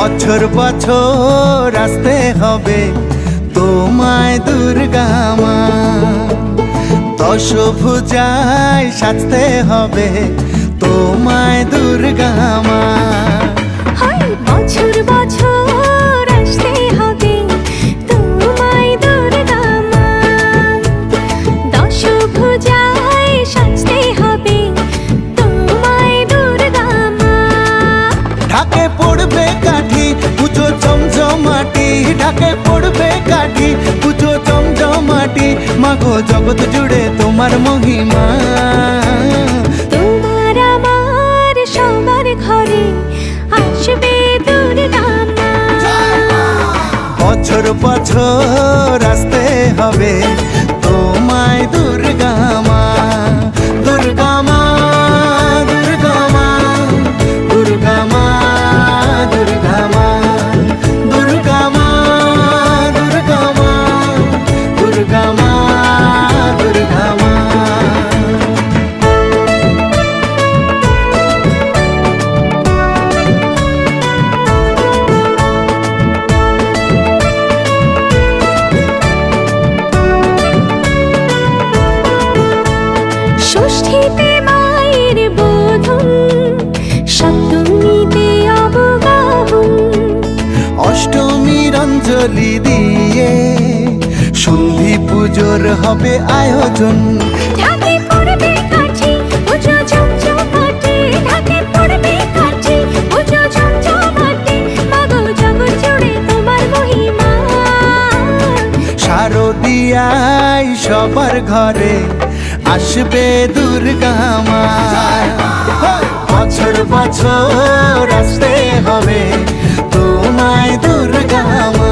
বছর বছর আসতে হবে তোমায় দুর্গা মা, দশভুজায় সাজতে হবে তোমায় দুর্গা মা। বছর বছর আসতে হবে তোমায় দুর্গা মা, দশভুজায় সাজতে হবে তোমায় দুর্গা মা। ঢাকে পড়বে কাঠি পুজো জমজমাটি, ঢাকে পড়বে কাঠি পুজো জমজমাটি, মাগো জগৎ জুড়ে তোমার মহিমা। তোমার আমার সবার ঘরে আসবে দুর্গা মা। বছর বছর আসতে হবে তোমায় দুর্গা মা, দুর্গা মা, দুর্গা মা, দুর্গা মা, দুর্গা মা, দুর্গা মা, দুর্গা মা, দুর্গা মা, দুর্গা মা। ষষ্ঠীতে মায়ের বোধন, সপ্তমীতে অবগাহন, অষ্টমীর অঞ্জলি দিয়ে সন্ধি পুজোর হবে আয়োজন। ঢাকে পড়বে কাঠি পুজো জমজমাটি, ঢাকে পড়বে কাঠি পুজো জমজমাটি, মাগো জগৎ জুড়ে তোমার মহিমা। শারদিয়ায় সবার ঘরে আসবে দুর্গা মা, বছর বছর আসতে হবে তোমায় দুর্গা মা।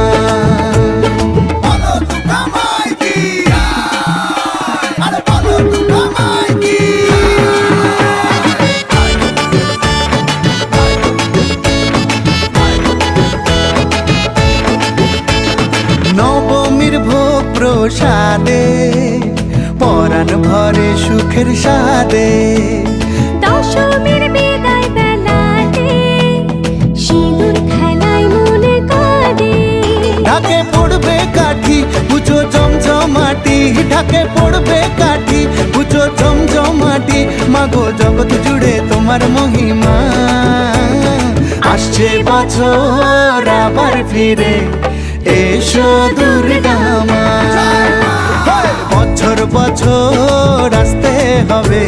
নবমীর ভোগ প্রসাদে পরাণ ভরে সুখের সাদে, দশমীর বিদায় বেলাতে সিঁদুর খেলায় মনে কাঁদে। ঢাকে পড়বে কাঠি পুজো জমজমাটি, ঢাকে পড়বে কাঠি পুজো জমজমাটি, মাগো জগৎ জুড়ে তোমার মহিমা। আসছে বছর আবার ফিরে এসো দুর্গা মা, বছর বছর আসতে হবে